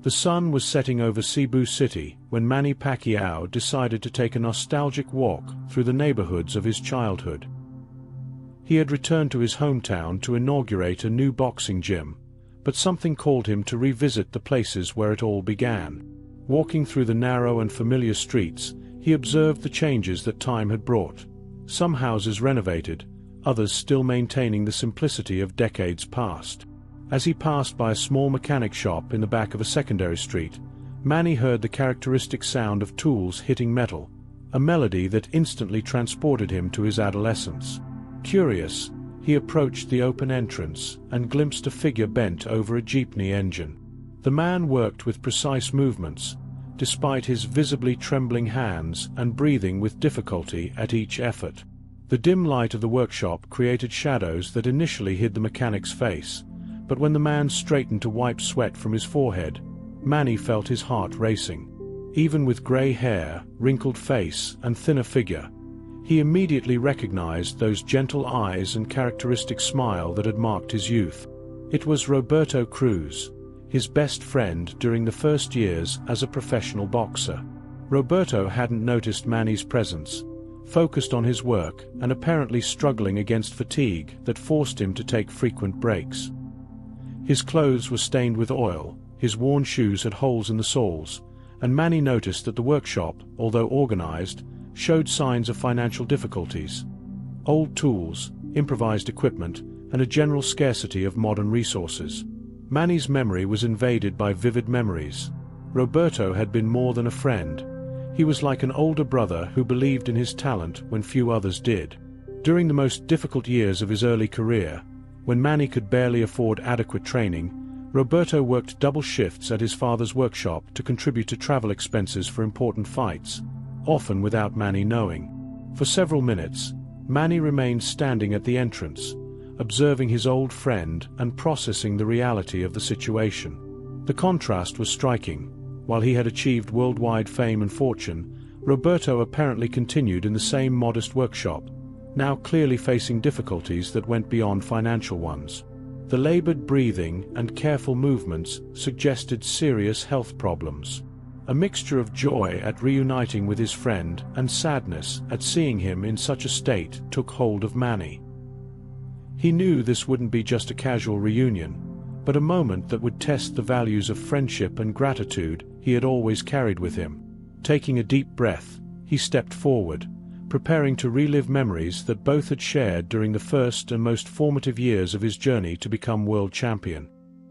The sun was setting over Cebu City when Manny Pacquiao decided to take a nostalgic walk through the neighborhoods of his childhood. He had returned to his hometown to inaugurate a new boxing gym, but something called him to revisit the places where it all began. Walking through the narrow and familiar streets, he observed the changes that time had brought. Some houses renovated, others still maintaining the simplicity of decades past. As he passed by a small mechanic shop in the back of a secondary street, Manny heard the characteristic sound of tools hitting metal, a melody that instantly transported him to his adolescence. Curious, he approached the open entrance and glimpsed a figure bent over a jeepney engine. The man worked with precise movements, despite his visibly trembling hands and breathing with difficulty at each effort. The dim light of the workshop created shadows that initially hid the mechanic's face, but when the man straightened to wipe sweat from his forehead, Manny felt his heart racing. Even with gray hair, wrinkled face, and thinner figure, he immediately recognized those gentle eyes and characteristic smile that had marked his youth. It was Roberto Cruz, his best friend during the first years as a professional boxer. Roberto hadn't noticed Manny's presence, focused on his work and apparently struggling against fatigue that forced him to take frequent breaks. His clothes were stained with oil, his worn shoes had holes in the soles, and Manny noticed that the workshop, although organized, showed signs of financial difficulties. Old tools, improvised equipment, and a general scarcity of modern resources. Manny's memory was invaded by vivid memories. Roberto had been more than a friend. He was like an older brother who believed in his talent when few others did. During the most difficult years of his early career, when Manny could barely afford adequate training, Roberto worked double shifts at his father's workshop to contribute to travel expenses for important fights, often without Manny knowing. For several minutes, Manny remained standing at the entrance, observing his old friend and processing the reality of the situation. The contrast was striking. While he had achieved worldwide fame and fortune, Roberto apparently continued in the same modest workshop, now clearly facing difficulties that went beyond financial ones. The labored breathing and careful movements suggested serious health problems. A mixture of joy at reuniting with his friend and sadness at seeing him in such a state took hold of Manny. He knew this wouldn't be just a casual reunion, but a moment that would test the values of friendship and gratitude he had always carried with him. Taking a deep breath, he stepped forward, preparing to relive memories that both had shared during the first and most formative years of his journey to become world champion.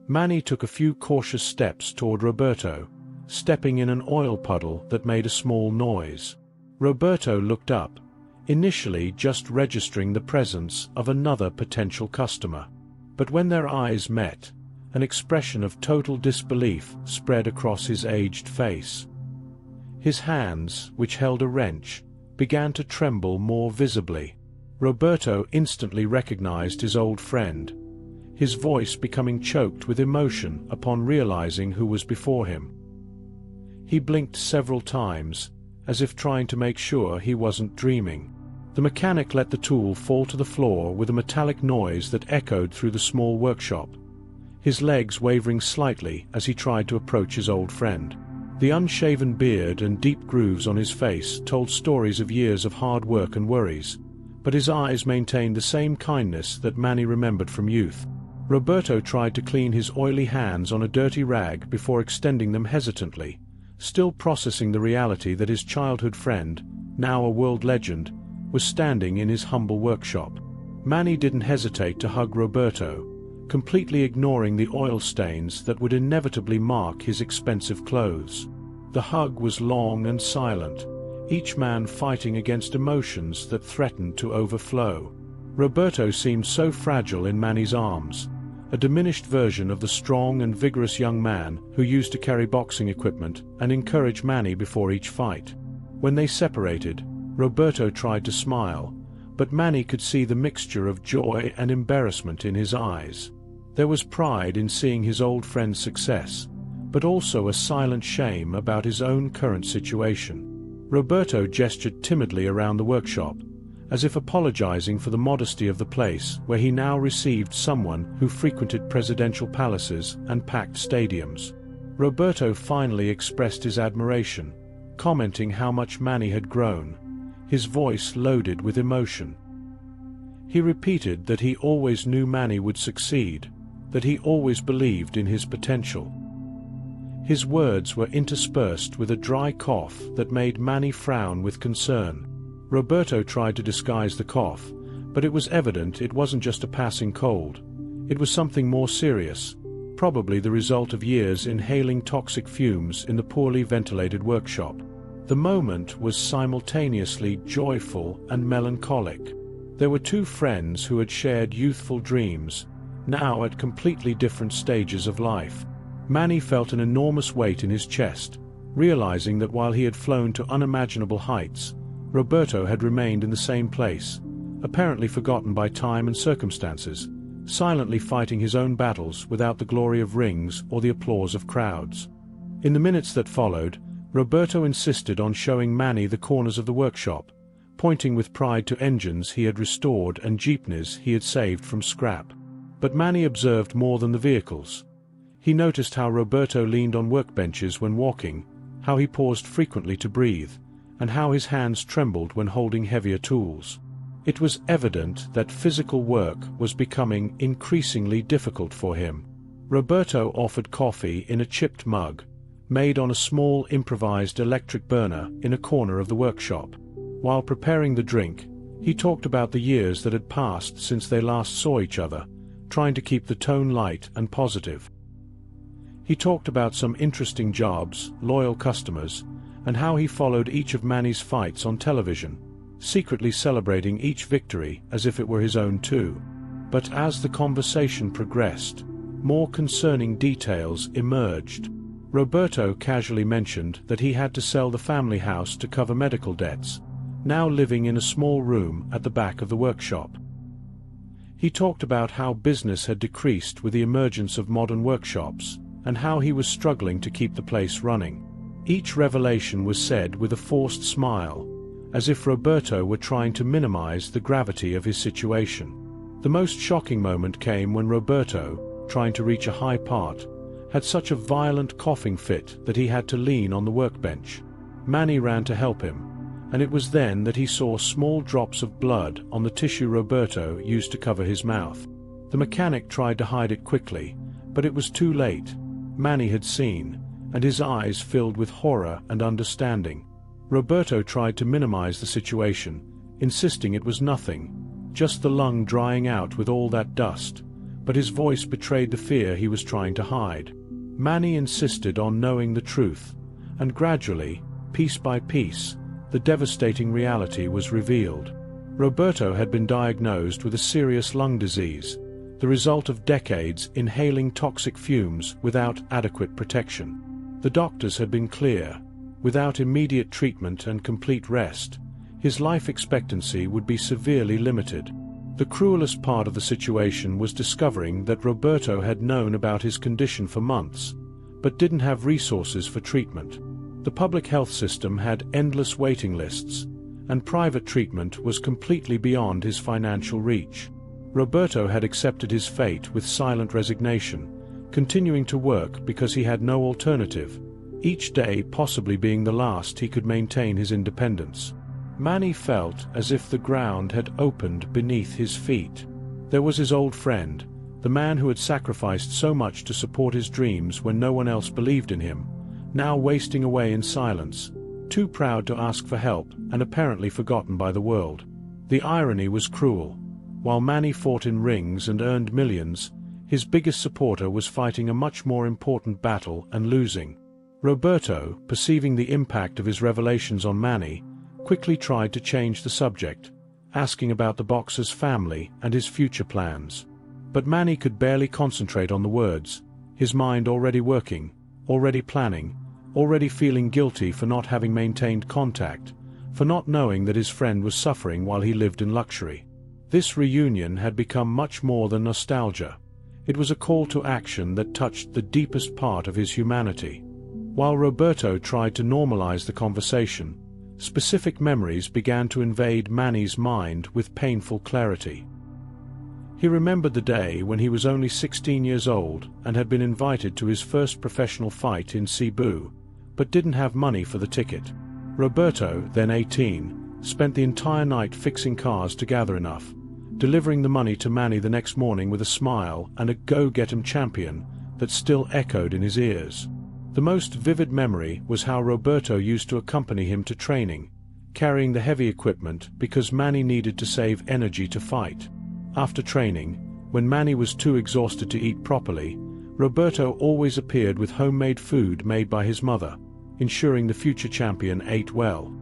Manny took a few cautious steps toward Roberto, stepping in an oil puddle that made a small noise. Roberto looked up, initially just registering the presence of another potential customer. But when their eyes met, an expression of total disbelief spread across his aged face. His hands, which held a wrench, began to tremble more visibly. Roberto instantly recognized his old friend, his voice becoming choked with emotion upon realizing who was before him. He blinked several times, as if trying to make sure he wasn't dreaming. The mechanic let the tool fall to the floor with a metallic noise that echoed through the small workshop, his legs wavering slightly as he tried to approach his old friend. The unshaven beard and deep grooves on his face told stories of years of hard work and worries, but his eyes maintained the same kindness that Manny remembered from youth. Roberto tried to clean his oily hands on a dirty rag before extending them hesitantly, still processing the reality that his childhood friend, now a world legend, was standing in his humble workshop. Manny didn't hesitate to hug Roberto, completely ignoring the oil stains that would inevitably mark his expensive clothes. The hug was long and silent, each man fighting against emotions that threatened to overflow. Roberto seemed so fragile in Manny's arms, a diminished version of the strong and vigorous young man who used to carry boxing equipment and encourage Manny before each fight. When they separated, Roberto tried to smile, but Manny could see the mixture of joy and embarrassment in his eyes. There was pride in seeing his old friend's success, but also a silent shame about his own current situation. Roberto gestured timidly around the workshop, as if apologizing for the modesty of the place where he now received someone who frequented presidential palaces and packed stadiums. Roberto finally expressed his admiration, commenting how much Manny had grown, his voice loaded with emotion. He repeated that he always knew Manny would succeed, that he always believed in his potential. His words were interspersed with a dry cough that made Manny frown with concern. Roberto tried to disguise the cough, but it was evident it wasn't just a passing cold. It was something more serious, probably the result of years inhaling toxic fumes in the poorly ventilated workshop. The moment was simultaneously joyful and melancholic. There were two friends who had shared youthful dreams, now at completely different stages of life. Manny felt an enormous weight in his chest, realizing that while he had flown to unimaginable heights, Roberto had remained in the same place, apparently forgotten by time and circumstances, silently fighting his own battles without the glory of rings or the applause of crowds. In the minutes that followed, Roberto insisted on showing Manny the corners of the workshop, pointing with pride to engines he had restored and jeepneys he had saved from scrap. But Manny observed more than the vehicles. He noticed how Roberto leaned on workbenches when walking, how he paused frequently to breathe, and how his hands trembled when holding heavier tools. It was evident that physical work was becoming increasingly difficult for him. Roberto offered coffee in a chipped mug, made on a small improvised electric burner in a corner of the workshop. While preparing the drink, he talked about the years that had passed since they last saw each other, trying to keep the tone light and positive. He talked about some interesting jobs, loyal customers, and how he followed each of Manny's fights on television, secretly celebrating each victory as if it were his own too. But as the conversation progressed, more concerning details emerged. Roberto casually mentioned that he had to sell the family house to cover medical debts, now living in a small room at the back of the workshop. He talked about how business had decreased with the emergence of modern workshops, and how he was struggling to keep the place running. Each revelation was said with a forced smile, as if Roberto were trying to minimize the gravity of his situation. The most shocking moment came when Roberto, trying to reach a high part, had such a violent coughing fit that he had to lean on the workbench. Manny ran to help him, and it was then that he saw small drops of blood on the tissue Roberto used to cover his mouth. The mechanic tried to hide it quickly, but it was too late. Manny had seen, and his eyes filled with horror and understanding. Roberto tried to minimize the situation, insisting it was nothing, just the lung drying out with all that dust, but his voice betrayed the fear he was trying to hide. Manny insisted on knowing the truth, and gradually, piece by piece, the devastating reality was revealed. Roberto had been diagnosed with a serious lung disease, the result of decades inhaling toxic fumes without adequate protection. The doctors had been clear: without immediate treatment and complete rest, his life expectancy would be severely limited. The cruelest part of the situation was discovering that Roberto had known about his condition for months, but didn't have resources for treatment. The public health system had endless waiting lists, and private treatment was completely beyond his financial reach. Roberto had accepted his fate with silent resignation, continuing to work because he had no alternative, each day possibly being the last he could maintain his independence. Manny felt as if the ground had opened beneath his feet. There was his old friend, the man who had sacrificed so much to support his dreams when no one else believed in him, now wasting away in silence, too proud to ask for help and apparently forgotten by the world. The irony was cruel. While Manny fought in rings and earned millions, his biggest supporter was fighting a much more important battle and losing. Roberto, perceiving the impact of his revelations on Manny, quickly tried to change the subject, asking about the boxer's family and his future plans. But Manny could barely concentrate on the words, his mind already working, already planning, already feeling guilty for not having maintained contact, for not knowing that his friend was suffering while he lived in luxury. This reunion had become much more than nostalgia. It was a call to action that touched the deepest part of his humanity. While Roberto tried to normalize the conversation, specific memories began to invade Manny's mind with painful clarity. He remembered the day when he was only 16 years old and had been invited to his first professional fight in Cebu, but didn't have money for the ticket. Roberto, then 18, spent the entire night fixing cars to gather enough, delivering the money to Manny the next morning with a smile and a go-get-'em champion that still echoed in his ears. The most vivid memory was how Roberto used to accompany him to training, carrying the heavy equipment because Manny needed to save energy to fight. After training, when Manny was too exhausted to eat properly, Roberto always appeared with homemade food made by his mother, ensuring the future champion ate well.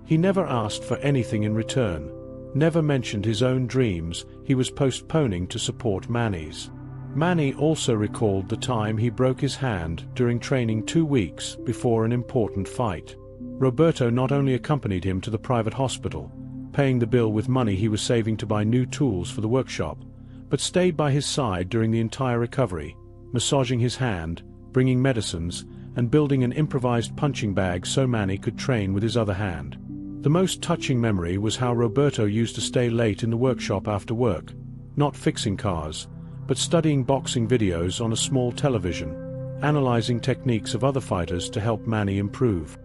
He never asked for anything in return, never mentioned his own dreams he was postponing to support Manny's. Manny also recalled the time he broke his hand during training 2 weeks before an important fight. Roberto not only accompanied him to the private hospital, paying the bill with money he was saving to buy new tools for the workshop, but stayed by his side during the entire recovery, massaging his hand, bringing medicines, and building an improvised punching bag so Manny could train with his other hand. The most touching memory was how Roberto used to stay late in the workshop after work, not fixing cars, but studying boxing videos on a small television, analyzing techniques of other fighters to help Manny improve.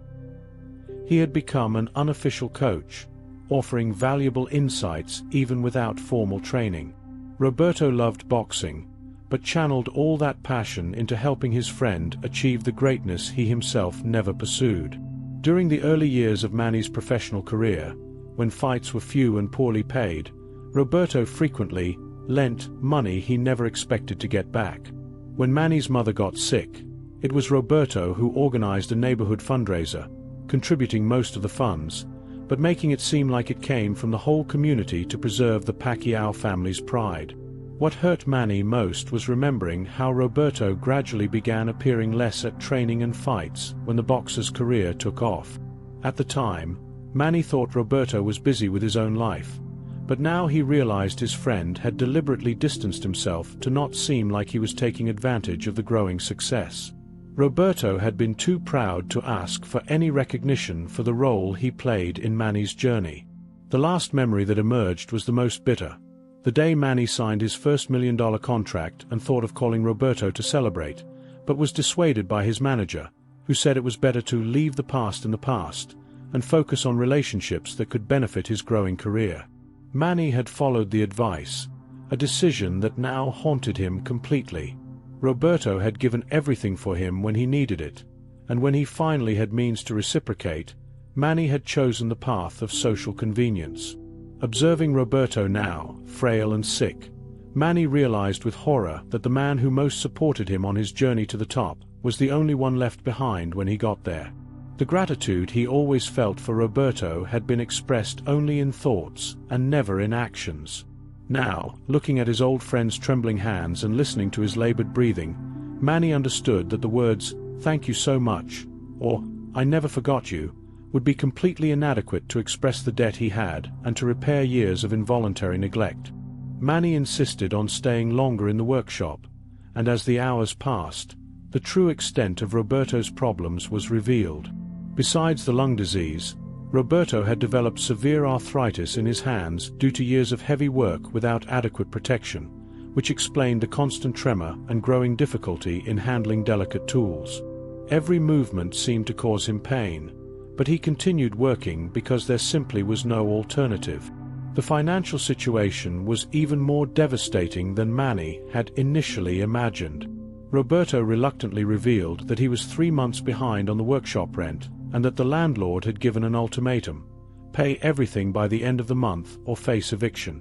He had become an unofficial coach, offering valuable insights even without formal training. Roberto loved boxing, but channeled all that passion into helping his friend achieve the greatness he himself never pursued. During the early years of Manny's professional career, when fights were few and poorly paid, Roberto frequently lent money he never expected to get back. When Manny's mother got sick, it was Roberto who organized a neighborhood fundraiser, contributing most of the funds, but making it seem like it came from the whole community to preserve the Pacquiao family's pride. What hurt Manny most was remembering how Roberto gradually began appearing less at training and fights when the boxer's career took off. At the time, Manny thought Roberto was busy with his own life, but now he realized his friend had deliberately distanced himself to not seem like he was taking advantage of the growing success. Roberto had been too proud to ask for any recognition for the role he played in Manny's journey. The last memory that emerged was the most bitter. The day Manny signed his first $1 million contract and thought of calling Roberto to celebrate, but was dissuaded by his manager, who said it was better to leave the past in the past and focus on relationships that could benefit his growing career. Manny had followed the advice, a decision that now haunted him completely. Roberto had given everything for him when he needed it, and when he finally had means to reciprocate, Manny had chosen the path of social convenience. Observing Roberto now, frail and sick, Manny realized with horror that the man who most supported him on his journey to the top was the only one left behind when he got there. The gratitude he always felt for Roberto had been expressed only in thoughts and never in actions. Now, looking at his old friend's trembling hands and listening to his labored breathing, Manny understood that the words, "Thank you so much," or "I never forgot you," would be completely inadequate to express the debt he had and to repair years of involuntary neglect. Manny insisted on staying longer in the workshop, and as the hours passed, the true extent of Roberto's problems was revealed. Besides the lung disease, Roberto had developed severe arthritis in his hands due to years of heavy work without adequate protection, which explained the constant tremor and growing difficulty in handling delicate tools. Every movement seemed to cause him pain, but he continued working because there simply was no alternative. The financial situation was even more devastating than Manny had initially imagined. Roberto reluctantly revealed that he was 3 months behind on the workshop rent, and that the landlord had given an ultimatum: pay everything by the end of the month or face eviction.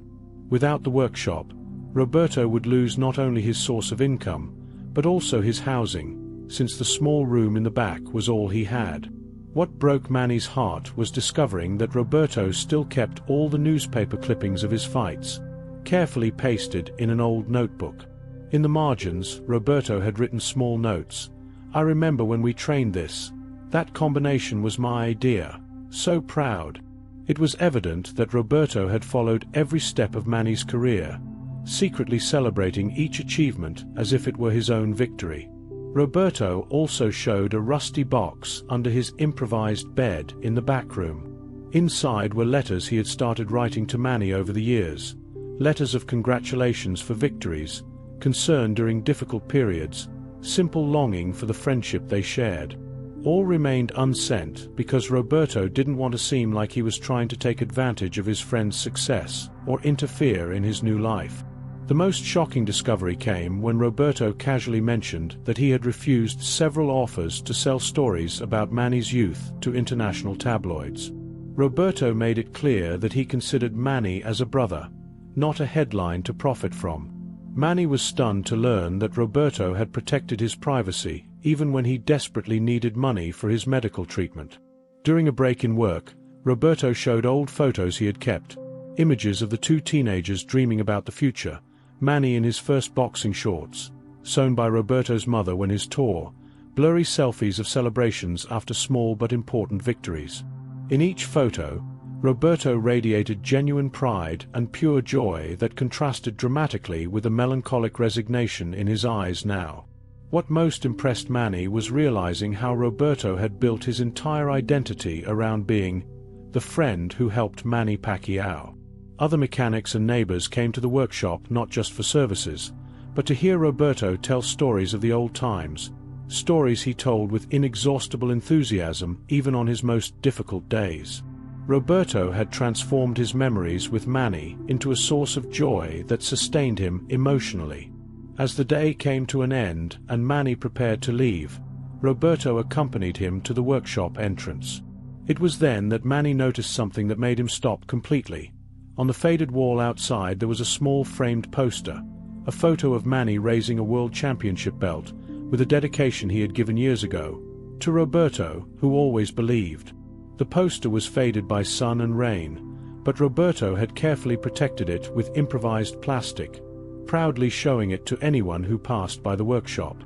Without the workshop, Roberto would lose not only his source of income, but also his housing, since the small room in the back was all he had. What broke Manny's heart was discovering that Roberto still kept all the newspaper clippings of his fights, carefully pasted in an old notebook. In the margins, Roberto had written small notes. "I remember when we trained this. That combination was my idea. So proud." It was evident that Roberto had followed every step of Manny's career, secretly celebrating each achievement as if it were his own victory. Roberto also showed a rusty box under his improvised bed in the back room. Inside were letters he had started writing to Manny over the years, letters of congratulations for victories, concern during difficult periods, simple longing for the friendship they shared. All remained unsent because Roberto didn't want to seem like he was trying to take advantage of his friend's success or interfere in his new life. The most shocking discovery came when Roberto casually mentioned that he had refused several offers to sell stories about Manny's youth to international tabloids. Roberto made it clear that he considered Manny as a brother, not a headline to profit from. Manny was stunned to learn that Roberto had protected his privacy even when he desperately needed money for his medical treatment. During a break in work, Roberto showed old photos he had kept, images of the two teenagers dreaming about the future, Manny in his first boxing shorts, sewn by Roberto's mother when his tour, blurry selfies of celebrations after small but important victories. In each photo, Roberto radiated genuine pride and pure joy that contrasted dramatically with the melancholic resignation in his eyes now. What most impressed Manny was realizing how Roberto had built his entire identity around being the friend who helped Manny Pacquiao. Other mechanics and neighbors came to the workshop not just for services, but to hear Roberto tell stories of the old times, stories he told with inexhaustible enthusiasm even on his most difficult days. Roberto had transformed his memories with Manny into a source of joy that sustained him emotionally. As the day came to an end and Manny prepared to leave, Roberto accompanied him to the workshop entrance. It was then that Manny noticed something that made him stop completely. On the faded wall outside there was a small framed poster, a photo of Manny raising a world championship belt, with a dedication he had given years ago, to Roberto, who always believed. The poster was faded by sun and rain, but Roberto had carefully protected it with improvised plastic, proudly showing it to anyone who passed by the workshop.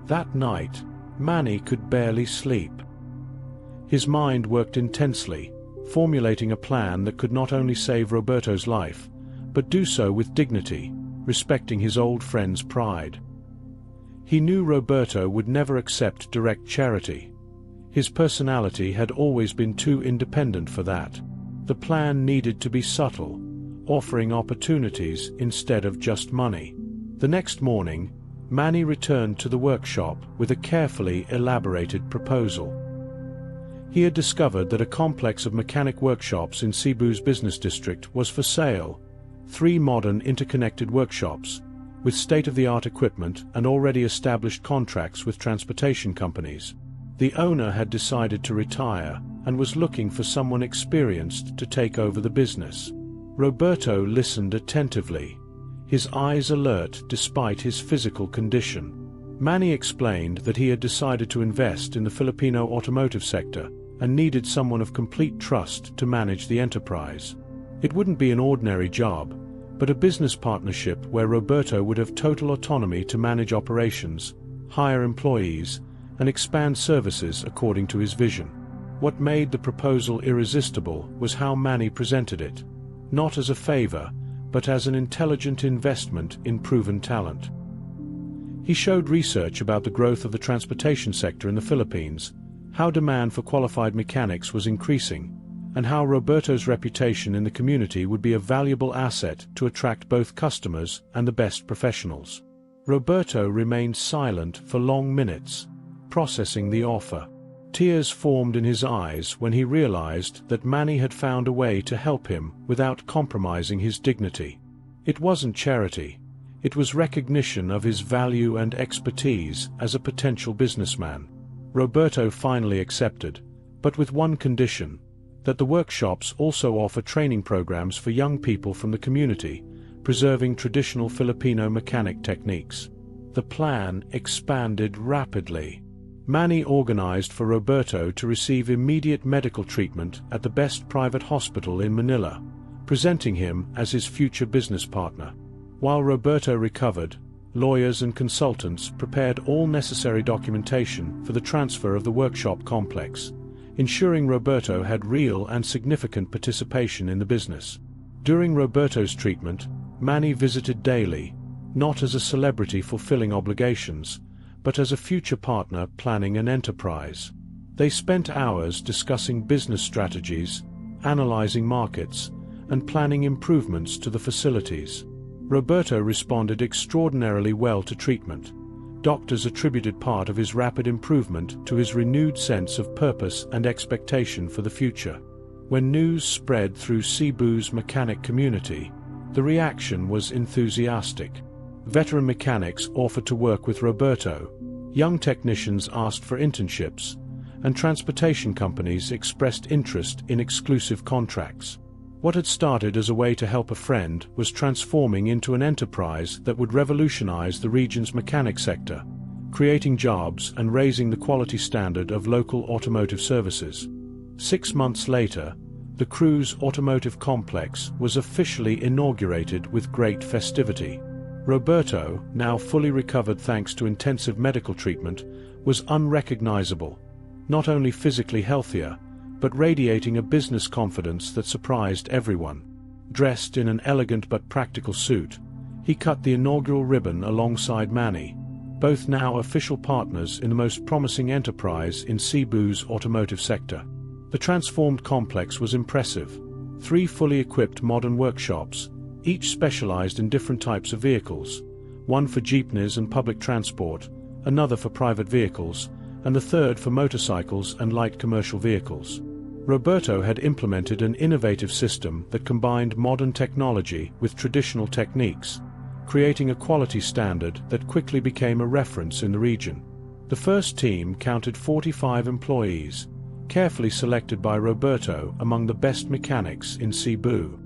That night, Manny could barely sleep. His mind worked intensely, formulating a plan that could not only save Roberto's life, but do so with dignity, respecting his old friend's pride. He knew Roberto would never accept direct charity. His personality had always been too independent for that. The plan needed to be subtle, offering opportunities instead of just money. The next morning, Manny returned to the workshop with a carefully elaborated proposal. He had discovered that a complex of mechanic workshops in Cebu's business district was for sale, 3 modern interconnected workshops, with state-of-the-art equipment and already established contracts with transportation companies. The owner had decided to retire and was looking for someone experienced to take over the business. Roberto listened attentively, his eyes alert despite his physical condition. Manny explained that he had decided to invest in the Filipino automotive sector and needed someone of complete trust to manage the enterprise. It wouldn't be an ordinary job, but a business partnership where Roberto would have total autonomy to manage operations, hire employees, and expand services according to his vision. What made the proposal irresistible was how Manny presented it, not as a favor, but as an intelligent investment in proven talent. He showed research about the growth of the transportation sector in the Philippines, how demand for qualified mechanics was increasing, and how Roberto's reputation in the community would be a valuable asset to attract both customers and the best professionals. Roberto remained silent for long minutes, processing the offer. Tears formed in his eyes when he realized that Manny had found a way to help him without compromising his dignity. It wasn't charity. It was recognition of his value and expertise as a potential businessman. Roberto finally accepted, but with one condition: that the workshops also offer training programs for young people from the community, preserving traditional Filipino mechanic techniques. The plan expanded rapidly. Manny organized for Roberto to receive immediate medical treatment at the best private hospital in Manila, presenting him as his future business partner. While Roberto recovered, lawyers and consultants prepared all necessary documentation for the transfer of the workshop complex, ensuring Roberto had real and significant participation in the business. During Roberto's treatment, Manny visited daily, not as a celebrity fulfilling obligations, but as a future partner planning an enterprise. They spent hours discussing business strategies, analyzing markets, and planning improvements to the facilities. Roberto responded extraordinarily well to treatment. Doctors attributed part of his rapid improvement to his renewed sense of purpose and expectation for the future. When news spread through Cebu's mechanic community, the reaction was enthusiastic. Veteran mechanics offered to work with Roberto, young technicians asked for internships, and transportation companies expressed interest in exclusive contracts. What had started as a way to help a friend was transforming into an enterprise that would revolutionize the region's mechanic sector, creating jobs and raising the quality standard of local automotive services. 6 months later, the Cruz Automotive Complex was officially inaugurated with great festivity. Roberto, now fully recovered thanks to intensive medical treatment, was unrecognizable, not only physically healthier, but radiating a business confidence that surprised everyone. Dressed in an elegant but practical suit, he cut the inaugural ribbon alongside Manny, both now official partners in the most promising enterprise in Cebu's automotive sector. The transformed complex was impressive. 3 fully equipped modern workshops, each specialized in different types of vehicles, one for jeepneys and public transport, another for private vehicles, and the third for motorcycles and light commercial vehicles. Roberto had implemented an innovative system that combined modern technology with traditional techniques, creating a quality standard that quickly became a reference in the region. The first team counted 45 employees, carefully selected by Roberto among the best mechanics in Cebu.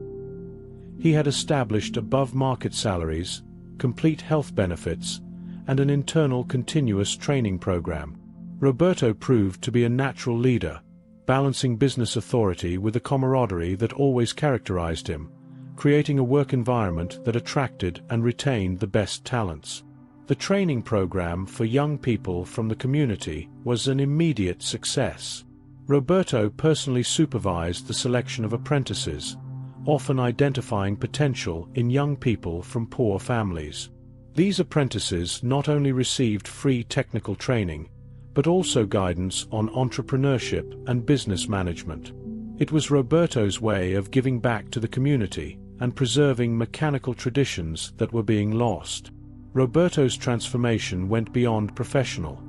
He had established above-market salaries, complete health benefits, and an internal continuous training program. Roberto proved to be a natural leader, balancing business authority with the camaraderie that always characterized him, creating a work environment that attracted and retained the best talents. The training program for young people from the community was an immediate success. Roberto personally supervised the selection of apprentices, often identifying potential in young people from poor families. These apprentices not only received free technical training, but also guidance on entrepreneurship and business management. It was Roberto's way of giving back to the community and preserving mechanical traditions that were being lost. Roberto's transformation went beyond professional.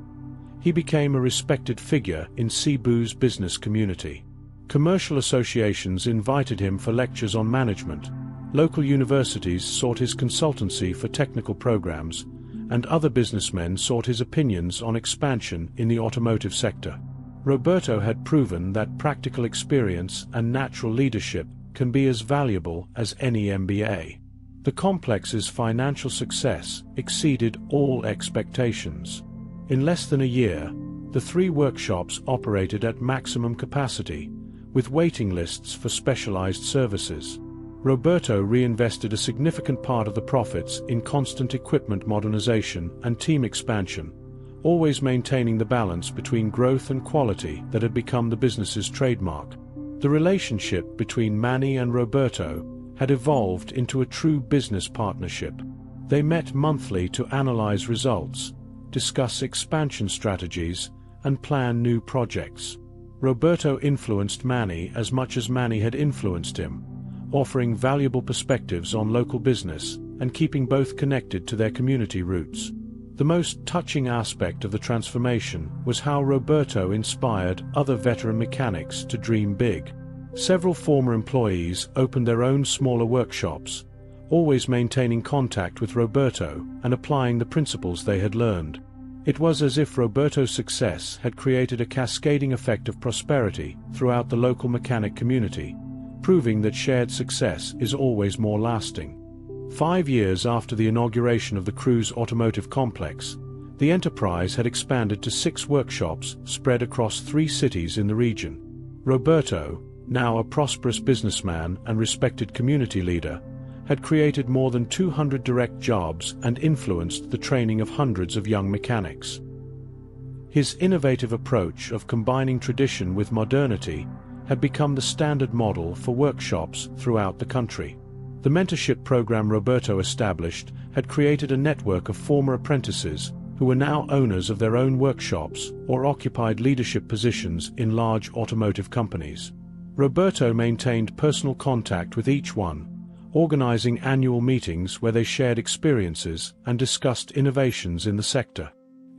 He became a respected figure in Cebu's business community. Commercial associations invited him for lectures on management, local universities sought his consultancy for technical programs, and other businessmen sought his opinions on expansion in the automotive sector. Roberto had proven that practical experience and natural leadership can be as valuable as any MBA. The complex's financial success exceeded all expectations. In less than a year, the 3 workshops operated at maximum capacity, with waiting lists for specialized services. Roberto reinvested a significant part of the profits in constant equipment modernization and team expansion, always maintaining the balance between growth and quality that had become the business's trademark. The relationship between Manny and Roberto had evolved into a true business partnership. They met monthly to analyze results, discuss expansion strategies, and plan new projects. Roberto influenced Manny as much as Manny had influenced him, offering valuable perspectives on local business and keeping both connected to their community roots. The most touching aspect of the transformation was how Roberto inspired other veteran mechanics to dream big. Several former employees opened their own smaller workshops, always maintaining contact with Roberto and applying the principles they had learned. It was as if Roberto's success had created a cascading effect of prosperity throughout the local mechanic community, proving that shared success is always more lasting. 5 years after the inauguration of the Cruz Automotive Complex, the enterprise had expanded to 6 workshops spread across 3 cities in the region. Roberto, now a prosperous businessman and respected community leader, had created more than 200 direct jobs and influenced the training of hundreds of young mechanics. His innovative approach of combining tradition with modernity had become the standard model for workshops throughout the country. The mentorship program Roberto established had created a network of former apprentices who were now owners of their own workshops or occupied leadership positions in large automotive companies. Roberto maintained personal contact with each one, organizing annual meetings where they shared experiences and discussed innovations in the sector.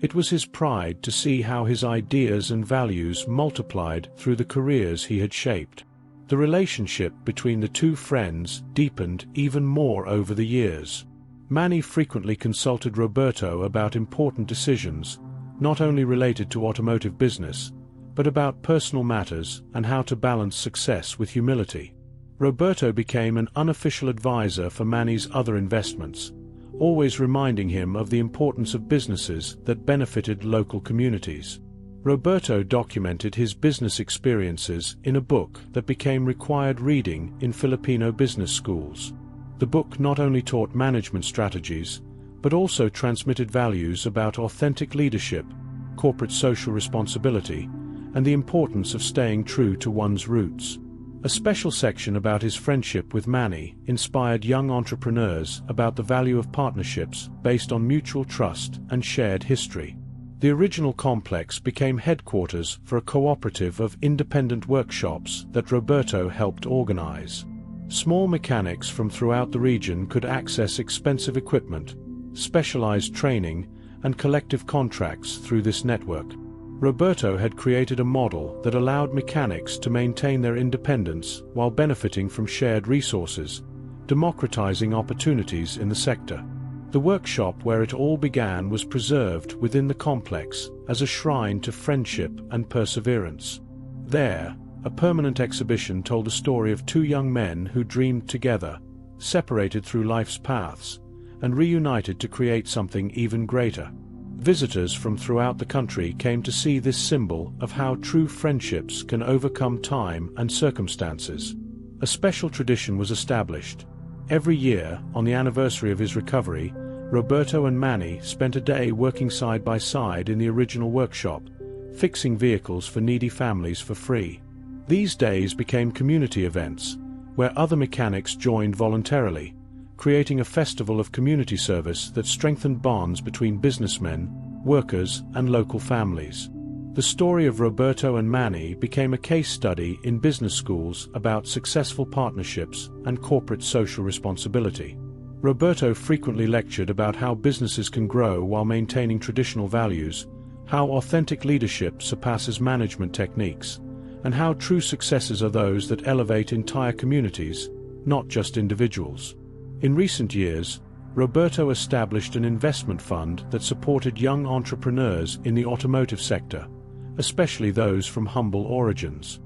It was his pride to see how his ideas and values multiplied through the careers he had shaped. The relationship between the two friends deepened even more over the years. Manny frequently consulted Roberto about important decisions, not only related to automotive business, but about personal matters and how to balance success with humility. Roberto became an unofficial advisor for Manny's other investments, always reminding him of the importance of businesses that benefited local communities. Roberto documented his business experiences in a book that became required reading in Filipino business schools. The book not only taught management strategies, but also transmitted values about authentic leadership, corporate social responsibility, and the importance of staying true to one's roots. A special section about his friendship with Manny inspired young entrepreneurs about the value of partnerships based on mutual trust and shared history. The original complex became headquarters for a cooperative of independent workshops that Roberto helped organize. Small mechanics from throughout the region could access expensive equipment, specialized training, and collective contracts through this network. Roberto had created a model that allowed mechanics to maintain their independence while benefiting from shared resources, democratizing opportunities in the sector. The workshop where it all began was preserved within the complex as a shrine to friendship and perseverance. There, a permanent exhibition told the story of two young men who dreamed together, separated through life's paths, and reunited to create something even greater. Visitors from throughout the country came to see this symbol of how true friendships can overcome time and circumstances. A special tradition was established. Every year, on the anniversary of his recovery, Roberto and Manny spent a day working side by side in the original workshop, fixing vehicles for needy families for free. These days became community events, where other mechanics joined voluntarily, creating a festival of community service that strengthened bonds between businessmen, workers, and local families. The story of Roberto and Manny became a case study in business schools about successful partnerships and corporate social responsibility. Roberto frequently lectured about how businesses can grow while maintaining traditional values, how authentic leadership surpasses management techniques, and how true successes are those that elevate entire communities, not just individuals. In recent years, Roberto established an investment fund that supported young entrepreneurs in the automotive sector, especially those from humble origins.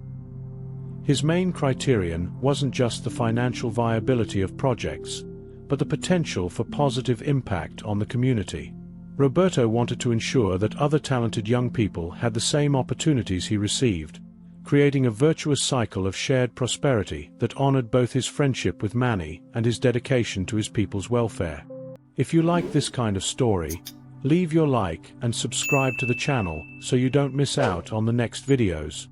His main criterion wasn't just the financial viability of projects, but the potential for positive impact on the community. Roberto wanted to ensure that other talented young people had the same opportunities he received, creating a virtuous cycle of shared prosperity that honored both his friendship with Manny and his dedication to his people's welfare. If you like this kind of story, leave your like and subscribe to the channel so you don't miss out on the next videos.